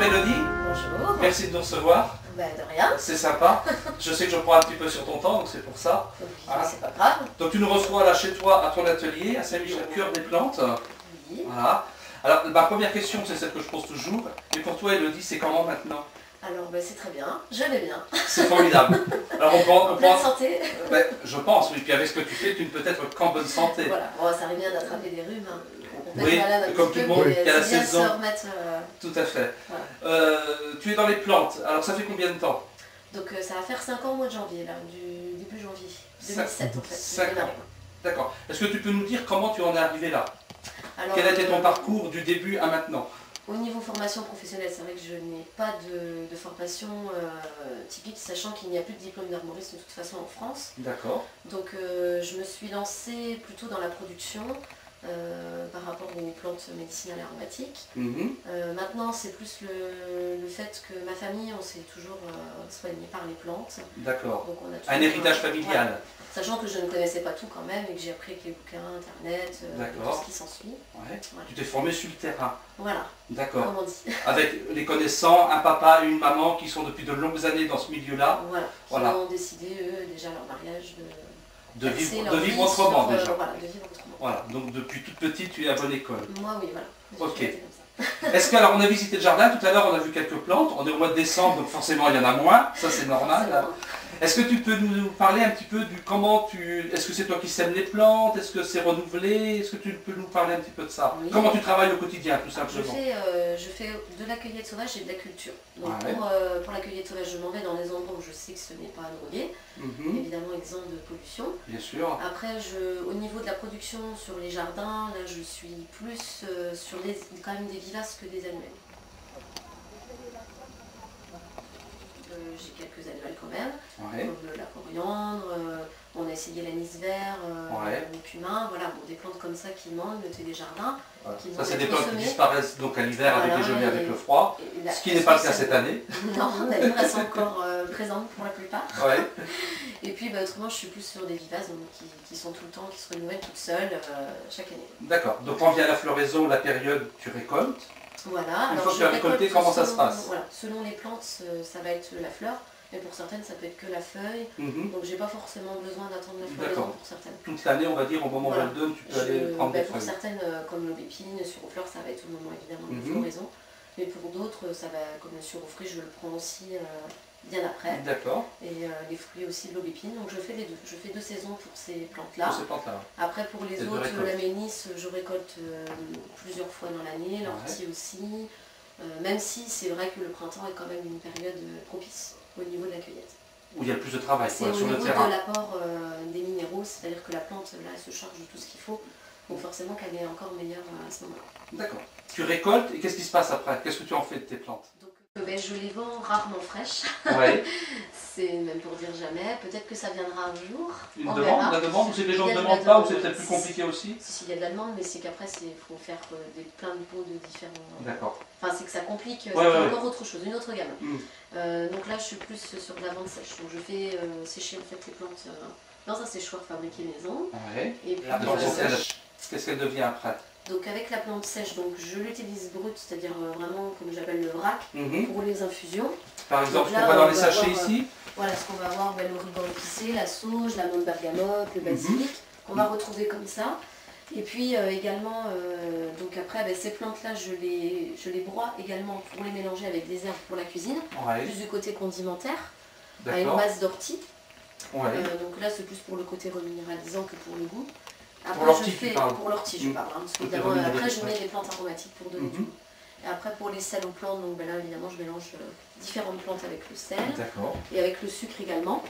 Bonjour Elodie. Bonjour. Merci de nous recevoir. Ben, de rien. C'est sympa. Je sais que je prends un petit peu sur ton temps, donc c'est pour ça. Oui, Voilà. c'est pas grave. Donc tu nous reçois là chez toi, à ton atelier, à Saint-Michel, Cœur des Plantes. Oui. Voilà. Alors ma première question, c'est celle que je pose toujours. Et pour toi Elodie, c'est comment maintenant? Alors ben, c'est très bien, je vais bien. C'est formidable. Alors on Pleine pense... santé. Ben, je pense, oui. Puis avec ce que tu fais, tu ne peux être qu'en bonne santé. Voilà, bon, ça arrive bien d'attraper des rhumes. Hein. On peut Oui, être malade un comme petit tout le peu, monde, mais il y a la c'est bien de saison. se remettre. Tout à fait. Voilà. Tu es dans les plantes. Alors ça fait combien de temps? Donc ça va faire 5 ans au mois de janvier, là, du début janvier 2007 en fait. 5 ans. D'accord. Est-ce que tu peux nous dire comment tu en es arrivé là? Alors, Quel a été ton parcours du début à maintenant? Au niveau formation professionnelle, c'est vrai que je n'ai pas de formation typique, sachant qu'il n'y a plus de diplôme d'arboriste de toute façon en France. D'accord. Donc je me suis lancée plutôt dans la production par rapport aux plantes médicinales et aromatiques. Maintenant, c'est plus le fait que ma famille, on s'est toujours soigné par les plantes. D'accord. Donc on a Un toujours, héritage familial. ouais. Sachant que je ne connaissais pas tout quand même et que j'ai appris avec les bouquins, internet, tout ce qui s'ensuit. Ouais. Voilà. Tu t'es formé sur le terrain. Voilà, D'accord. comme on dit. Avec les connaissants, un papa et une maman qui sont depuis de longues années dans ce milieu-là. Voilà, Voilà. qui ont décidé, eux, déjà leur mariage, De axer leur vivre vie autrement sur, déjà. voilà, de vivre autrement. Voilà. Donc depuis toute petite, tu es à bonne école. Moi, oui, voilà. J'ai Ok. toujours été comme ça. Est-ce que, alors on a visité le jardin, tout à l'heure on a vu quelques plantes, on est au mois de décembre donc forcément il y en a moins, ça c'est normal. Forcément. Est-ce que tu peux nous parler un petit peu du comment tu... Est-ce que c'est toi qui sèmes les plantes? Est-ce que c'est renouvelé? Est-ce que tu peux nous parler un petit peu de ça? Oui. Comment tu travailles au quotidien tout Je simplement? fais de la cueillette sauvage et de la culture. Donc Ouais. pour la cueillette sauvage, je m'en vais dans des endroits où je sais que ce n'est pas drogué, évidemment exempt de pollution. Bien sûr. Après, au niveau de la production sur les jardins, là je suis plus sur quand même des vivaces que des annuels. J'ai quelques annuels quand même, Ouais. comme la coriandre, on a essayé l'anis vert, Ouais. le cumin, voilà, bon, des plantes comme ça qui manquent, le thé des jardins. Voilà. Qui Ça vont c'est des être plantes qui semées. disparaissent donc à l'hiver avec Voilà, les gelées, avec et- le froid, Et la- ce qui n'est pas le cas ça- cette année. Non, d'ailleurs elles sont encore présentes pour la plupart. Ouais. Et puis bah, autrement je suis plus sur des vivaces donc, qui sont tout le temps, qui se renouvellent toutes seules chaque année. D'accord. Donc quand vient la floraison, la période, tu récoltes. Voilà. Une Alors, fois que tu as je récolté, récolte comment ça se selon- passe? Voilà, selon les plantes, ça va être la fleur, mais pour certaines ça peut être que la feuille. Donc j'ai pas forcément besoin d'attendre la floraison D'accord. pour certaines. Toute l'année, on va dire, au moment où Voilà. elle donne, tu peux aller prendre des Pour feuilles. certaines, comme l'aubépine, sur-aux-fleurs, ça va être au moment évidemment de la floraison. Mais pour d'autres, ça va, comme le sur-aux-fruits, je le prends aussi bien après. D'accord. Et les fruits aussi de l'aubépine. Donc je fais les deux. Je fais 2 saisons pour ces plantes-là. Pour ces plantes-là. Après pour les Et deux autres, récoltes. la ménisse, je récolte plusieurs fois dans l'année, l'ortie aussi. Même si c'est vrai que le printemps est quand même une période propice au niveau de la cueillette. Où il y a le plus de travail, C'est quoi, au sur le niveau terrain. de l'apport des minéraux, c'est-à-dire que la plante là elle se charge de tout ce qu'il faut. Donc forcément qu'elle est encore meilleure à ce moment-là. D'accord. Tu récoltes et qu'est-ce qui se passe après? Qu'est-ce que tu en fais de tes plantes? Donc je les vends rarement fraîches. Ouais. C'est même pour dire jamais. Peut-être que ça viendra un jour. Une On demande, verra. la demande, ou c'est que les gens Il y ne a de demandent la pas, ou demande. c'est peut-être plus compliqué aussi? Si, il y a de la demande, mais c'est qu'après, il faut faire plein de pots de différents... D'accord. Enfin, c'est que ça complique, Ouais, ça fait ouais, encore autre chose, une autre gamme. Donc là, je suis plus sur de la vente sèche. Donc je fais sécher en fait les plantes dans un séchoir fabriqué maison. Ouais. Et puis, La plante sèche, qu'est-ce qu'elle devient après? donc avec la plante sèche, donc je l'utilise brute, c'est-à-dire vraiment comme j'appelle le vrac, pour les infusions. Par exemple, Donc ce là, qu'on voit dans on les va sachets avoir, ici. Voilà ce qu'on va avoir, le ruban épicé, la sauge, la menthe bergamote, le basilic, qu'on va retrouver comme ça. Et puis également, donc après, ces plantes-là, je les broie également pour les mélanger avec des herbes pour la cuisine, Ouais. plus du côté condimentaire, à une D'accord. base d'ortie. Ouais. Donc là, c'est plus pour le côté reminéralisant que pour le goût. Après, Pour l'ortie, je fais, tu parles. pour l'ortie, je parle. Hein, parce Côté qu'évidemment, après, je reminéralisant, mets des plantes aromatiques pour donner du goût. Et après, pour les sels aux plantes, donc là, évidemment, je mélange différentes plantes avec le sel D'accord. et avec le sucre également.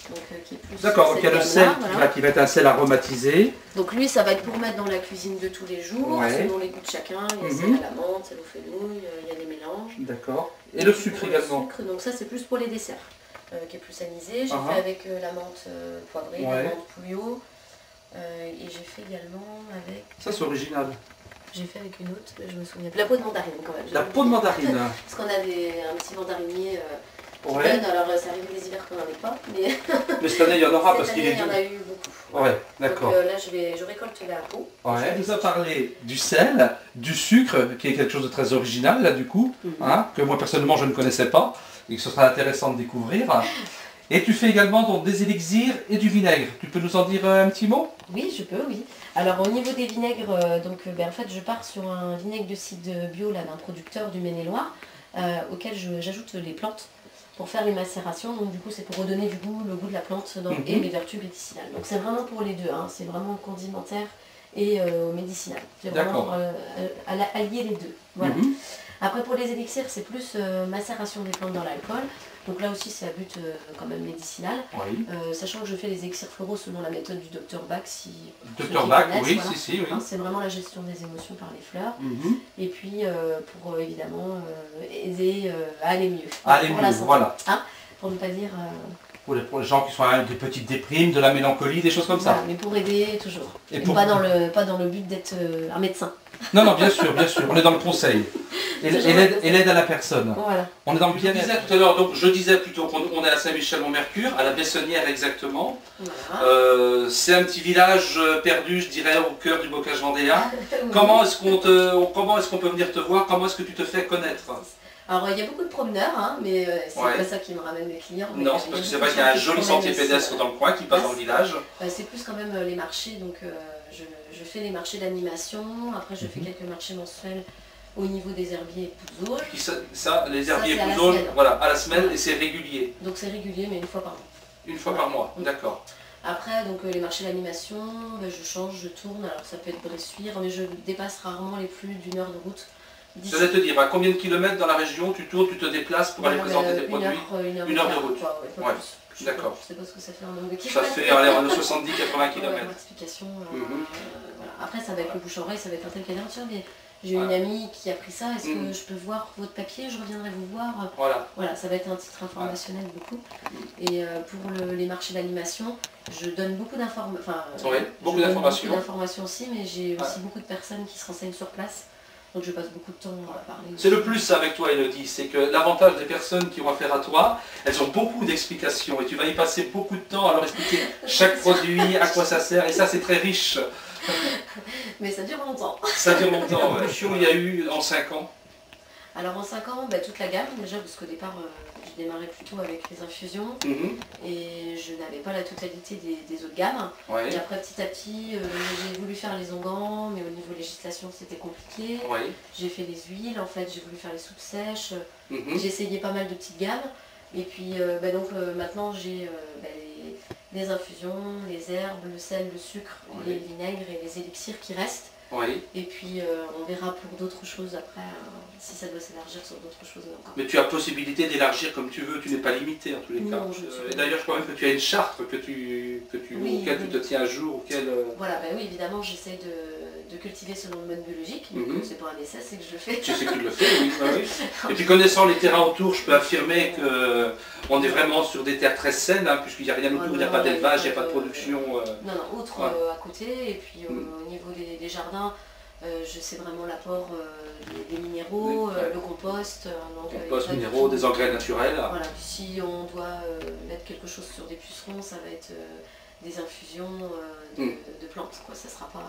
Donc, qui est plus D'accord, donc il y a le sel gamme-là, voilà. qui va être un sel aromatisé. Donc lui, ça va être pour mettre dans la cuisine de tous les jours, Ouais. selon les goûts de chacun. Il y a celle à la menthe, celle au fenouil, il y a des mélanges. D'accord. Et le sucre Pour également. sucre, donc ça, c'est plus pour les desserts, qui est plus anisé. J'ai Ah fait avec la menthe poivrée, Ouais. la menthe pouillot. Et j'ai fait également avec... Ça c'est original. J'ai fait avec une autre, mais je me souviens plus. La peau de mandarine quand même. La peau de mandarine. Parce qu'on a un petit mandarinier qui Ouais. donne, alors ça arrive des hivers qu'on n'en ait pas, mais Mais cette année il y en aura cette parce qu'il année, est il y en doux. a eu beaucoup. Ouais, d'accord. Donc là, je récolte la peau. Ouais. Tu nous as parlé du sel, du sucre, qui est quelque chose de très original, là, du coup, hein, que moi, personnellement, je ne connaissais pas, et que ce sera intéressant de découvrir. Et tu fais également donc, des élixirs et du vinaigre. Tu peux nous en dire un petit mot? Oui, je peux, oui. Alors, au niveau des vinaigres, en fait, je pars sur un vinaigre de cidre bio là d'un producteur du Maine-et-Loire, auquel j'ajoute les plantes pour faire les macérations. Donc, du coup, c'est pour redonner du goût, le goût de la plante et les vertus médicinales. Donc, c'est vraiment pour les deux. Hein. C'est vraiment condimentaire et médicinal. C'est vraiment allier les deux. Voilà. Après, pour les élixirs, c'est plus macération des plantes dans l'alcool. Donc là aussi, c'est à but quand même médicinal. Oui. Sachant que je fais les élixirs floraux selon la méthode du Dr Bach. Dr Bach, oui, voilà. si, oui. Hein, c'est vraiment la gestion des émotions par les fleurs. Et puis, pour évidemment aider à aller mieux. À aller mieux, voilà. Hein, pour ne pas dire... Pour les gens qui sont avec des petites déprimes, de la mélancolie, des choses comme ça. Mais pour aider toujours. Et pour... pas dans le but d'être un médecin. Non, non, bien sûr, on est dans le conseil. Et l'aide à la personne. Voilà. On est dans le bien-être. Tout à l'heure, donc je disais plutôt qu'on est à Saint-Michel-Mont-Mercure, à la Bessonnière exactement. Voilà. C'est un petit village perdu, je dirais, au cœur du bocage vendéen. Oui. Comment est-ce qu'on peut venir te voir? Comment est-ce que tu te fais connaître? Alors il y a beaucoup de promeneurs, hein, mais c'est pas ça qui me ramène mes clients. Non, c'est parce que c'est vrai qu'il y a un joli sentier pédestre dans le coin qui passe dans le village. C'est plus quand même les marchés, donc je fais les marchés d'animation, après je fais quelques marchés mensuels au niveau des herbiers et pousauges. Les herbiers et pousauges, voilà, à la semaine, et c'est régulier. Donc c'est régulier, mais une fois par mois. Une fois par mois, d'accord. Après, donc les marchés d'animation, je change, je tourne, alors ça peut être Bressuire, mais je dépasse rarement les plus d'une heure de route. Je vais te dire, à combien de kilomètres dans la région tu tournes, tu te déplaces pour aller présenter tes produits? Une heure de route. Ouais, d'accord. Je sais pas ce que ça fait en nombre de kilomètres. Ça fait aller en 70-80 km. Explication. Voilà. Après, ça va être le bouche-oreille, ça va être un tel qu'à tiens, mais j'ai une amie qui a pris ça, est-ce que je peux voir votre papier? Je reviendrai vous voir. Voilà, ça va être un titre informationnel beaucoup. Et pour les marchés d'animation, je donne beaucoup d'informations. Enfin, beaucoup d'informations aussi, mais j'ai aussi beaucoup de personnes qui se renseignent sur place. Donc je passe beaucoup de temps à parler. C'est le plus avec toi, Elodie, c'est que l'avantage des personnes qui ont affaire à toi, elles ont beaucoup d'explications et tu vas y passer beaucoup de temps à leur expliquer chaque produit, à quoi ça sert, et ça c'est très riche. Mais ça dure longtemps. Ça dure longtemps, ouais. Il y a eu en 5 ans. Alors en 5 ans, toute la gamme déjà, parce qu'au départ, j'ai démarré plutôt avec les infusions et je n'avais pas la totalité des autres gammes. Et après petit à petit, j'ai voulu faire les onguents, mais au niveau législation c'était compliqué. J'ai fait les huiles, en fait, j'ai voulu faire les soupes sèches. J'ai essayé pas mal de petites gammes. Et puis maintenant j'ai les infusions, les herbes, le sel, le sucre, les vinaigres et les élixirs qui restent. Et puis on verra pour d'autres choses après, si ça doit s'élargir sur d'autres choses encore. Mais tu as possibilité d'élargir comme tu veux, tu n'es pas limité en tous les cas. Et d'ailleurs je crois même que tu as une charte auquel tu te tiens à jour. Voilà, oui évidemment j'essaie de cultiver selon le mode biologique, donc c'est pas un essai, c'est que je le fais. Tu sais que tu le fais, oui. Et puis connaissant les terrains autour, je peux affirmer qu'on est vraiment sur des terres très saines, hein, puisqu'il n'y a rien autour, il n'y a pas d'élevage, il n'y a pas de production. Non, autre à côté, et puis au niveau des jardins, je sais vraiment l'apport des minéraux, le compost. Compost, minéraux, des engrais naturels. Voilà, si on doit mettre quelque chose sur des pucerons, ça va être des infusions de plantes, quoi. Ça ne sera pas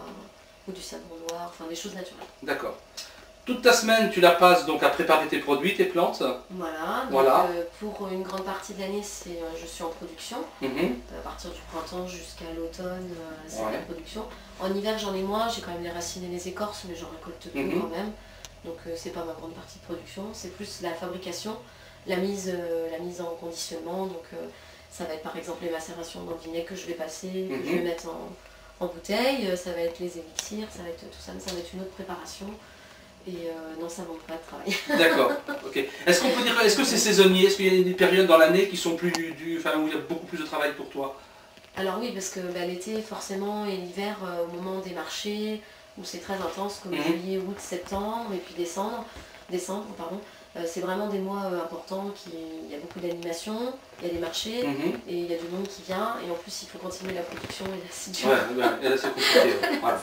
ou du savon noir, enfin des choses naturelles. D'accord. Toute ta semaine, tu la passes donc à préparer tes produits, tes plantes. Voilà, donc pour une grande partie de l'année, je suis en production. À partir du printemps jusqu'à l'automne, c'est la production. En hiver, j'en ai moins, j'ai quand même les racines et les écorces, mais j'en récolte peu quand même. Donc c'est pas ma grande partie de production, c'est plus la fabrication, la mise en conditionnement. Donc ça va être par exemple les macérations dans le vinaigre que je vais passer, que je vais mettre en bouteille. Ça va être les élixirs, ça va être tout ça, mais ça va être une autre préparation. Et non, ça ne manque pas de travail. D'accord, ok. Est-ce qu'on peut dire, est-ce que c'est saisonnier? Est-ce qu'il y a des périodes dans l'année qui sont plus où il y a beaucoup plus de travail pour toi? Alors oui, parce que l'été forcément et l'hiver, au moment des marchés, où c'est très intense, comme juillet, août, septembre, et puis décembre, c'est vraiment des mois importants, il y a beaucoup d'animation, il y a des marchés, et il y a du monde qui vient, et en plus il faut continuer la production, et là c'est dur. Et là c'est compliqué. Voilà.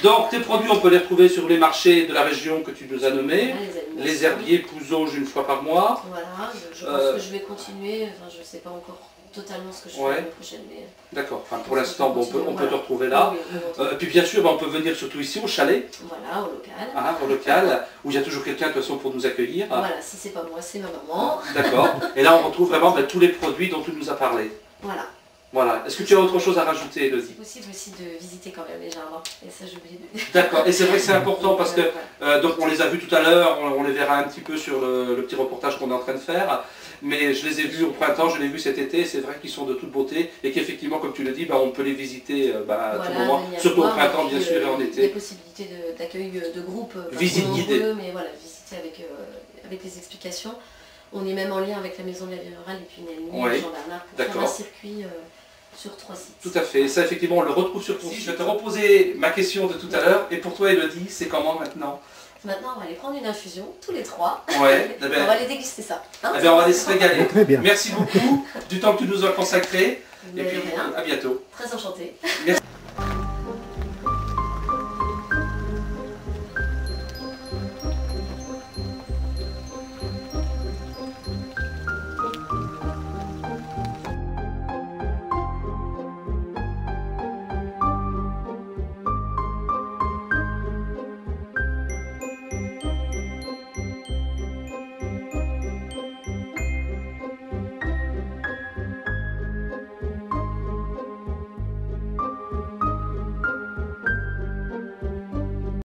Donc tes produits, on peut les retrouver sur les marchés de la région que tu nous as nommés, les herbiers, pousauges une fois par mois. Voilà, je pense que je vais continuer, je ne sais pas encore totalement ce que je fais Ouais. l'année prochaine. Mais... D'accord, enfin, pour l'instant, bon, on peut te retrouver là. Oui, oui, Et puis bien sûr, on peut venir surtout ici au chalet, voilà, au local. hein, au local, où il y a toujours quelqu'un de toute façon pour nous accueillir. Voilà, si c'est pas moi, c'est ma maman. D'accord. Et là, on retrouve vraiment tous les produits dont tu nous as parlé. Voilà. Voilà. Est-ce que tu as autre chose à rajouter, Elodie? C'est possible aussi de visiter quand même les jardins. Et ça, j'ai oublié de dire. D'accord. Et c'est vrai que c'est important parce que Voilà. donc on les a vus tout à l'heure, on les verra un petit peu sur le petit reportage qu'on est en train de faire. Mais je les ai vus au printemps, je les ai vus cet été, c'est vrai qu'ils sont de toute beauté et qu'effectivement, comme tu le dis, on peut les visiter à tout moment, surtout au printemps bien sûr et en été. Il y a possibilité d'accueil de groupe, Visite guidée. mais voilà, visiter avec les explications. On est même en lien avec la maison de la vie rurale et puis Nelly, Oui. Jean Bernard, pour faire un circuit sur 3 sites. Tout à fait, et ça effectivement on le retrouve sur ton site. Je vais te reposer ma question de tout à l'heure, et pour toi Elodie, c'est comment maintenant? Maintenant on va aller prendre une infusion, tous les 3. Ouais, On va aller déguster ça. Hein, on va aller se régaler. Très bien. Merci beaucoup du temps que tu nous as consacré, et Mais puis de rien. à bientôt. Très enchantée. Merci.